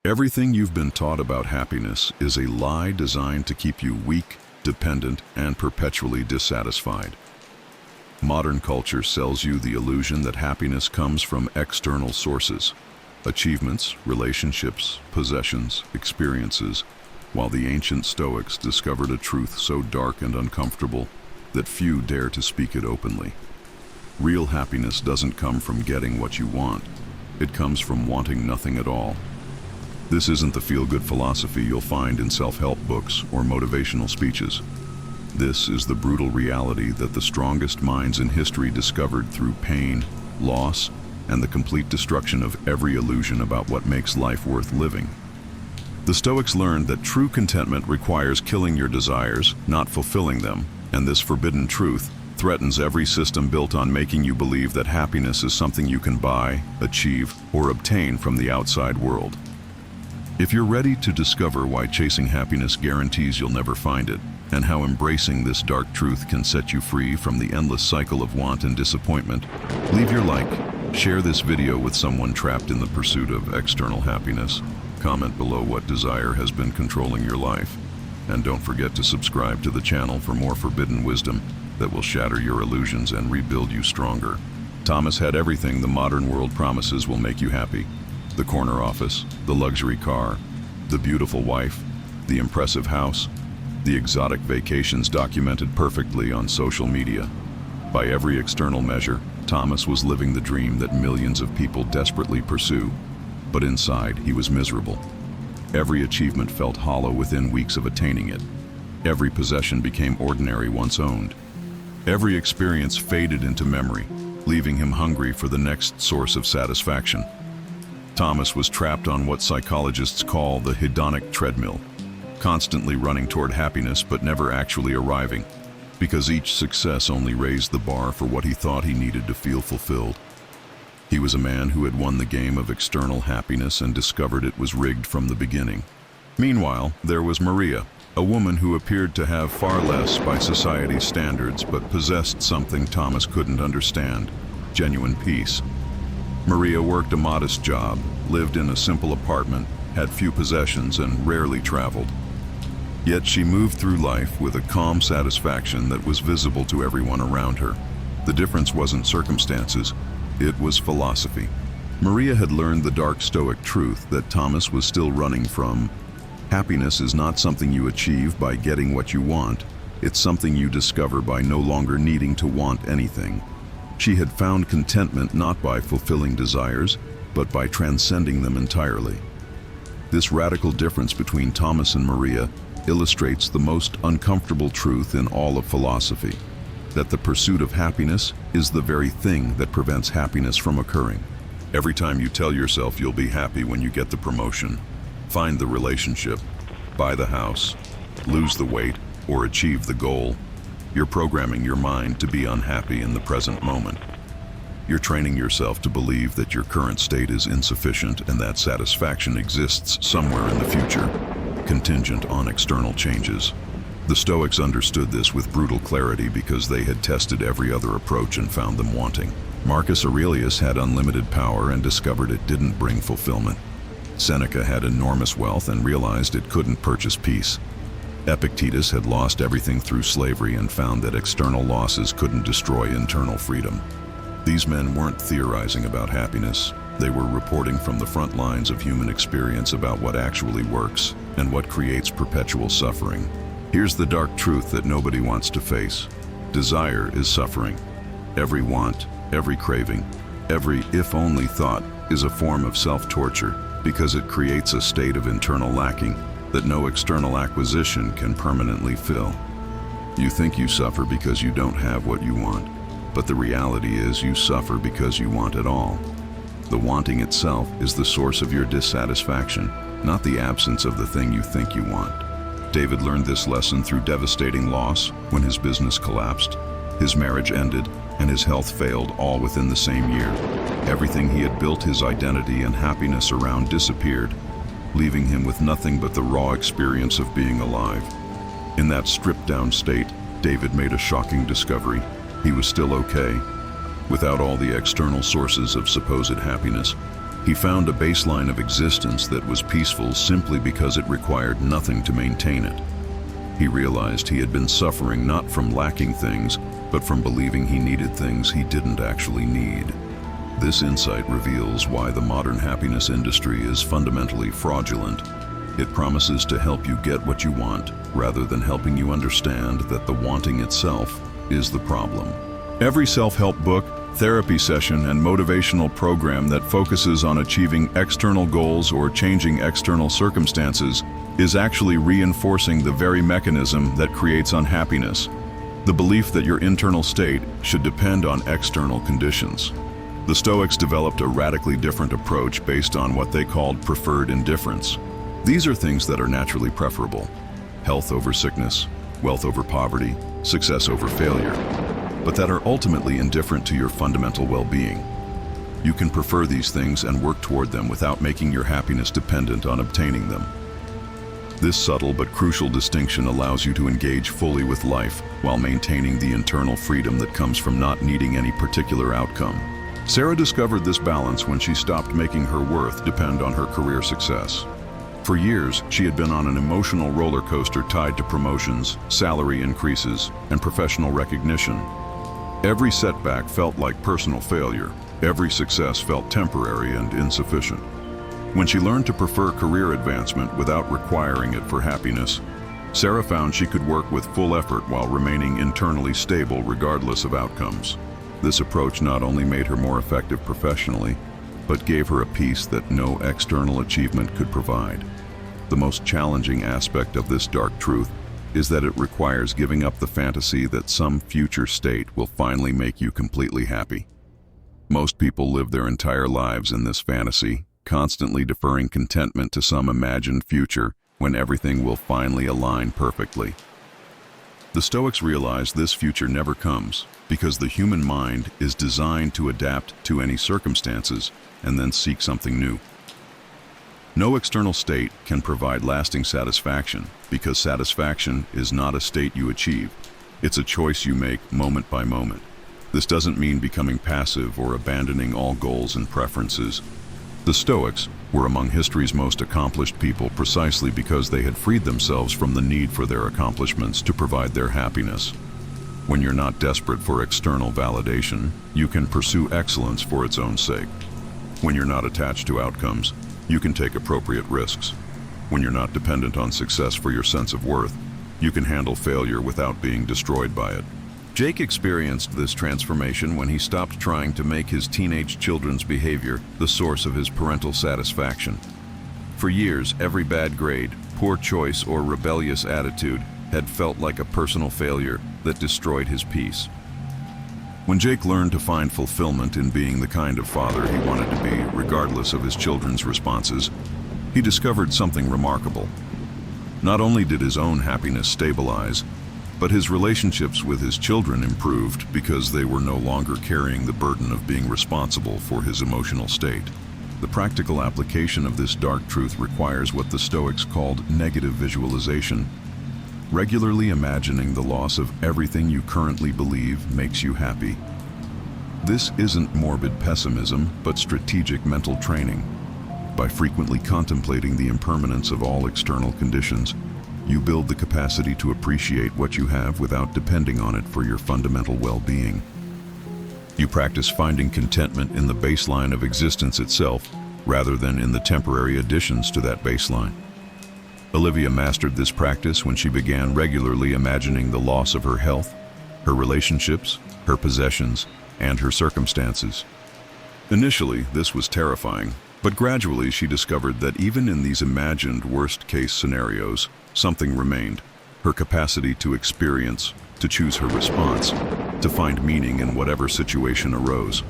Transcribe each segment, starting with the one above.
Everything you've been taught about happiness is a lie designed to keep you weak, dependent, and perpetually dissatisfied. Modern culture sells you the illusion that happiness comes from external sources, achievements, relationships, possessions, experiences, while the ancient Stoics discovered a truth so dark and uncomfortable that few dare to speak it openly. Real happiness doesn't come from getting what you want. It comes from wanting nothing at all. This isn't the feel-good philosophy you'll find in self-help books or motivational speeches. This is the brutal reality that the strongest minds in history discovered through pain, loss, and the complete destruction of every illusion about what makes life worth living. The Stoics learned that true contentment requires killing your desires, not fulfilling them, and this forbidden truth threatens every system built on making you believe that happiness is something you can buy, achieve, or obtain from the outside world. If you're ready to discover why chasing happiness guarantees you'll never find it, and how embracing this dark truth can set you free from the endless cycle of want and disappointment, leave your like, share this video with someone trapped in the pursuit of external happiness, comment below what desire has been controlling your life, and don't forget to subscribe to the channel for more forbidden wisdom that will shatter your illusions and rebuild you stronger. Thomas had everything the modern world promises will make you happy. The corner office, the luxury car, the beautiful wife, the impressive house, the exotic vacations documented perfectly on social media. By every external measure, Thomas was living the dream that millions of people desperately pursue, but inside he was miserable. Every achievement felt hollow within weeks of attaining it. Every possession became ordinary once owned. Every experience faded into memory, leaving him hungry for the next source of satisfaction. Thomas was trapped on what psychologists call the hedonic treadmill, constantly running toward happiness but never actually arriving, because each success only raised the bar for what he thought he needed to feel fulfilled. He was a man who had won the game of external happiness and discovered it was rigged from the beginning. Meanwhile, there was Maria, a woman who appeared to have far less by society's standards but possessed something Thomas couldn't understand: genuine peace. Maria worked a modest job, lived in a simple apartment, had few possessions, and rarely traveled. Yet she moved through life with a calm satisfaction that was visible to everyone around her. The difference wasn't circumstances, it was philosophy. Maria had learned the dark Stoic truth that Thomas was still running from. Happiness is not something you achieve by getting what you want, it's something you discover by no longer needing to want anything. She had found contentment not by fulfilling desires, but by transcending them entirely. This radical difference between Thomas and Maria illustrates the most uncomfortable truth in all of philosophy, that the pursuit of happiness is the very thing that prevents happiness from occurring. Every time you tell yourself you'll be happy when you get the promotion, find the relationship, buy the house, lose the weight, or achieve the goal, you're programming your mind to be unhappy in the present moment. You're training yourself to believe that your current state is insufficient and that satisfaction exists somewhere in the future, contingent on external changes. The Stoics understood this with brutal clarity because they had tested every other approach and found them wanting. Marcus Aurelius had unlimited power and discovered it didn't bring fulfillment. Seneca had enormous wealth and realized it couldn't purchase peace. Epictetus had lost everything through slavery and found that external losses couldn't destroy internal freedom. These men weren't theorizing about happiness. They were reporting from the front lines of human experience about what actually works and what creates perpetual suffering. Here's the dark truth that nobody wants to face. Desire is suffering. Every want, every craving, every if-only thought is a form of self-torture because it creates a state of internal lacking that no external acquisition can permanently fill. You think you suffer because you don't have what you want, but the reality is you suffer because you want it all. The wanting itself is the source of your dissatisfaction, not the absence of the thing you think you want. David learned this lesson through devastating loss when his business collapsed, his marriage ended, and his health failed, all within the same year. Everything he had built his identity and happiness around disappeared, leaving him with nothing but the raw experience of being alive. In that stripped-down state, David made a shocking discovery. He was still okay. Without all the external sources of supposed happiness, He found a baseline of existence that was peaceful simply because it required nothing to maintain it. He realized he had been suffering not from lacking things, but from believing he needed things he didn't actually need. This insight reveals why the modern happiness industry is fundamentally fraudulent. It promises to help you get what you want, rather than helping you understand that the wanting itself is the problem. Every self-help book, therapy session, and motivational program that focuses on achieving external goals or changing external circumstances is actually reinforcing the very mechanism that creates unhappiness, the belief that your internal state should depend on external conditions. The Stoics developed a radically different approach based on what they called preferred indifference. These are things that are naturally preferable: health over sickness, wealth over poverty, success over failure, but that are ultimately indifferent to your fundamental well-being. You can prefer these things and work toward them without making your happiness dependent on obtaining them. This subtle but crucial distinction allows you to engage fully with life while maintaining the internal freedom that comes from not needing any particular outcome. Sarah discovered this balance when she stopped making her worth depend on her career success. For years, she had been on an emotional roller coaster tied to promotions, salary increases, and professional recognition. Every setback felt like personal failure. Every success felt temporary and insufficient. When she learned to prefer career advancement without requiring it for happiness, Sarah found she could work with full effort while remaining internally stable regardless of outcomes. This approach not only made her more effective professionally, but gave her a peace that no external achievement could provide. The most challenging aspect of this dark truth is that it requires giving up the fantasy that some future state will finally make you completely happy. Most people live their entire lives in this fantasy, constantly deferring contentment to some imagined future when everything will finally align perfectly. The Stoics realize this future never comes because the human mind is designed to adapt to any circumstances and then seek something new. No external state can provide lasting satisfaction because satisfaction is not a state you achieve. It's a choice you make moment by moment. This doesn't mean becoming passive or abandoning all goals and preferences. The Stoics were among history's most accomplished people precisely because they had freed themselves from the need for their accomplishments to provide their happiness. When you're not desperate for external validation, you can pursue excellence for its own sake. When you're not attached to outcomes, you can take appropriate risks. When you're not dependent on success for your sense of worth, you can handle failure without being destroyed by it. Jake experienced this transformation when he stopped trying to make his teenage children's behavior the source of his parental satisfaction. For years, every bad grade, poor choice, or rebellious attitude had felt like a personal failure that destroyed his peace. When Jake learned to find fulfillment in being the kind of father he wanted to be, regardless of his children's responses, he discovered something remarkable. Not only did his own happiness stabilize, but his relationships with his children improved because they were no longer carrying the burden of being responsible for his emotional state. The practical application of this dark truth requires what the Stoics called negative visualization. Regularly imagining the loss of everything you currently believe makes you happy. This isn't morbid pessimism, but strategic mental training. By frequently contemplating the impermanence of all external conditions, you build the capacity to appreciate what you have without depending on it for your fundamental well-being. You practice finding contentment in the baseline of existence itself, rather than in the temporary additions to that baseline. Olivia mastered this practice when she began regularly imagining the loss of her health, her relationships, her possessions, and her circumstances. Initially, this was terrifying, but gradually she discovered that even in these imagined worst-case scenarios, something remained: her capacity to experience, to choose her response, to find meaning in whatever situation arose.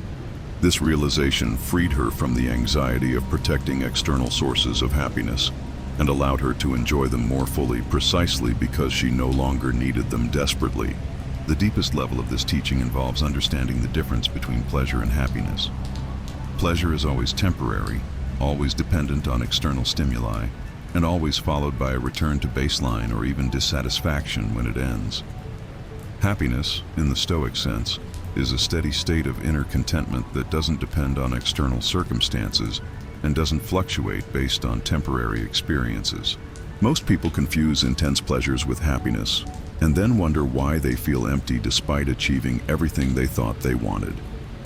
This realization freed her from the anxiety of protecting external sources of happiness, and allowed her to enjoy them more fully precisely because she no longer needed them desperately. The deepest level of this teaching involves understanding the difference between pleasure and happiness. Pleasure is always temporary, always dependent on external stimuli, and always followed by a return to baseline or even dissatisfaction when it ends. Happiness, in the Stoic sense, is a steady state of inner contentment that doesn't depend on external circumstances and doesn't fluctuate based on temporary experiences. Most people confuse intense pleasures with happiness, and then wonder why they feel empty despite achieving everything they thought they wanted.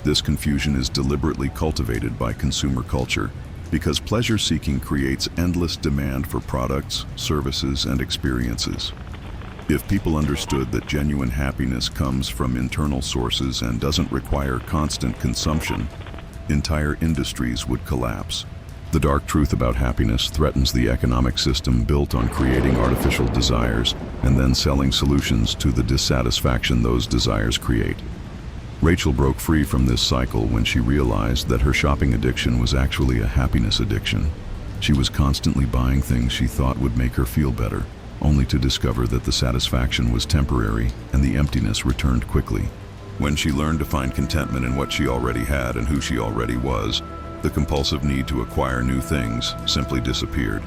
This confusion is deliberately cultivated by consumer culture, because pleasure-seeking creates endless demand for products, services, and experiences. If people understood that genuine happiness comes from internal sources and doesn't require constant consumption, entire industries would collapse. The dark truth about happiness threatens the economic system built on creating artificial desires and then selling solutions to the dissatisfaction those desires create. Rachel broke free from this cycle when she realized that her shopping addiction was actually a happiness addiction. She was constantly buying things she thought would make her feel better, only to discover that the satisfaction was temporary and the emptiness returned quickly. When she learned to find contentment in what she already had and who she already was, the compulsive need to acquire new things simply disappeared.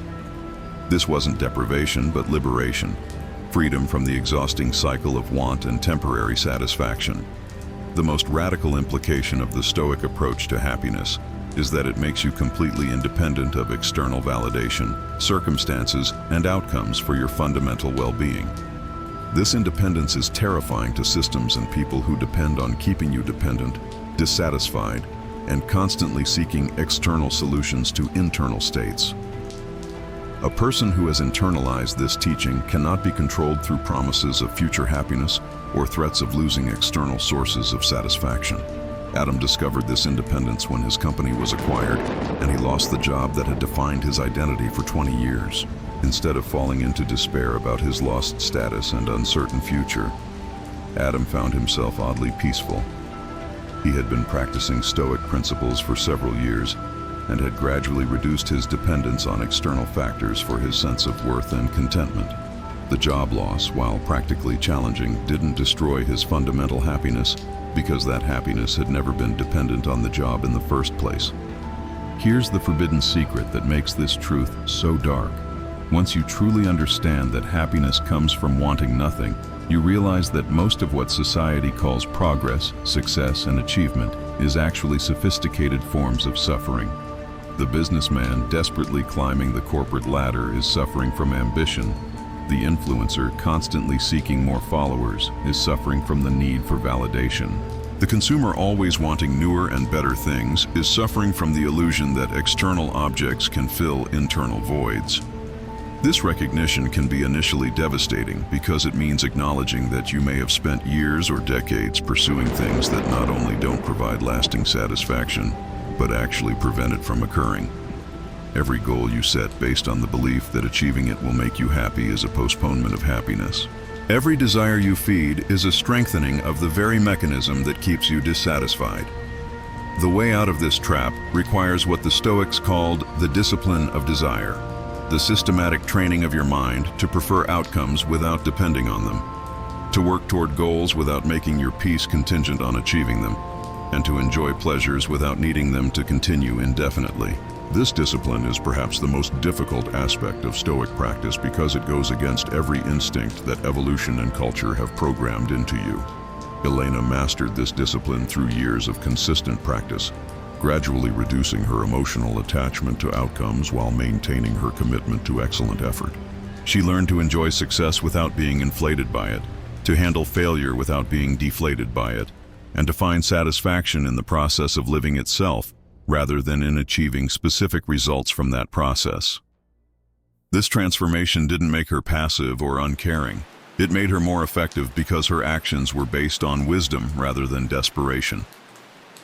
This wasn't deprivation, but liberation, freedom from the exhausting cycle of want and temporary satisfaction. The most radical implication of the Stoic approach to happiness is that it makes you completely independent of external validation, circumstances, and outcomes for your fundamental well-being. This independence is terrifying to systems and people who depend on keeping you dependent, dissatisfied, and constantly seeking external solutions to internal states. A person who has internalized this teaching cannot be controlled through promises of future happiness or threats of losing external sources of satisfaction. Adam discovered this independence when his company was acquired, and he lost the job that had defined his identity for 20 years. Instead of falling into despair about his lost status and uncertain future, Adam found himself oddly peaceful. He had been practicing Stoic principles for several years and had gradually reduced his dependence on external factors for his sense of worth and contentment. The job loss, while practically challenging, didn't destroy his fundamental happiness because that happiness had never been dependent on the job in the first place. Here's the forbidden secret that makes this truth so dark. Once you truly understand that happiness comes from wanting nothing, you realize that most of what society calls progress, success, and achievement is actually sophisticated forms of suffering. The businessman desperately climbing the corporate ladder is suffering from ambition. The influencer constantly seeking more followers is suffering from the need for validation. The consumer always wanting newer and better things is suffering from the illusion that external objects can fill internal voids. This recognition can be initially devastating because it means acknowledging that you may have spent years or decades pursuing things that not only don't provide lasting satisfaction, but actually prevent it from occurring. Every goal you set based on the belief that achieving it will make you happy is a postponement of happiness. Every desire you feed is a strengthening of the very mechanism that keeps you dissatisfied. The way out of this trap requires what the Stoics called the discipline of desire, the systematic training of your mind to prefer outcomes without depending on them, to work toward goals without making your peace contingent on achieving them, and to enjoy pleasures without needing them to continue indefinitely. This discipline is perhaps the most difficult aspect of Stoic practice because it goes against every instinct that evolution and culture have programmed into you. Elena mastered this discipline through years of consistent practice, gradually reducing her emotional attachment to outcomes while maintaining her commitment to excellent effort. She learned to enjoy success without being inflated by it, to handle failure without being deflated by it, and to find satisfaction in the process of living itself, rather than in achieving specific results from that process. This transformation didn't make her passive or uncaring. It made her more effective because her actions were based on wisdom rather than desperation.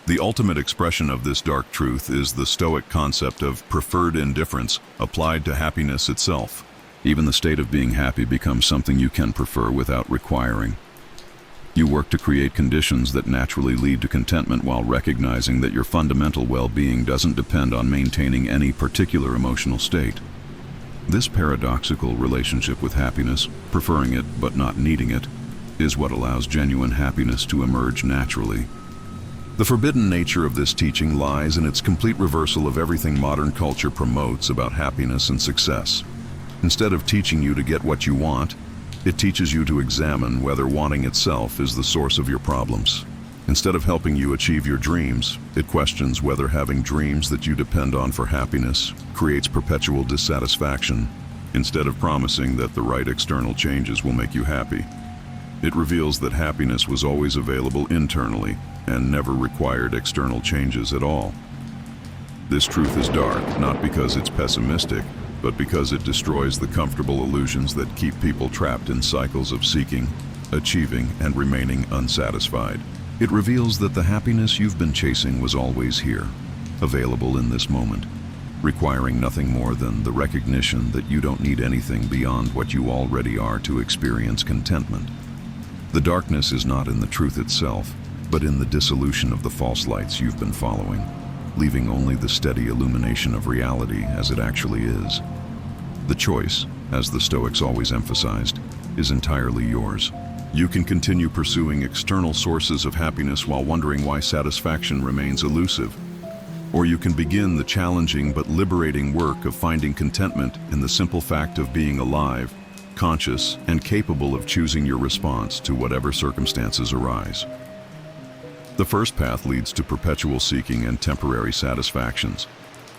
The ultimate expression of this dark truth is the Stoic concept of preferred indifference applied to happiness itself. Even the state of being happy becomes something you can prefer without requiring. You work to create conditions that naturally lead to contentment while recognizing that your fundamental well-being doesn't depend on maintaining any particular emotional state. This paradoxical relationship with happiness, preferring it but not needing it, is what allows genuine happiness to emerge naturally. The forbidden nature of this teaching lies in its complete reversal of everything modern culture promotes about happiness and success. Instead of teaching you to get what you want, it teaches you to examine whether wanting itself is the source of your problems. Instead of helping you achieve your dreams, it questions whether having dreams that you depend on for happiness creates perpetual dissatisfaction, instead of promising that the right external changes will make you happy. It reveals that happiness was always available internally and never required external changes at all. This truth is dark, not because it's pessimistic, but because it destroys the comfortable illusions that keep people trapped in cycles of seeking, achieving, and remaining unsatisfied. It reveals that the happiness you've been chasing was always here, available in this moment, requiring nothing more than the recognition that you don't need anything beyond what you already are to experience contentment. The darkness is not in the truth itself, but in the dissolution of the false lights you've been following, leaving only the steady illumination of reality as it actually is. The choice, as the Stoics always emphasized, is entirely yours. You can continue pursuing external sources of happiness while wondering why satisfaction remains elusive. Or you can begin the challenging but liberating work of finding contentment in the simple fact of being alive, conscious, and capable of choosing your response to whatever circumstances arise. The first path leads to perpetual seeking and temporary satisfactions.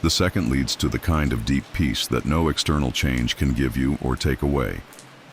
The second leads to the kind of deep peace that no external change can give you or take away.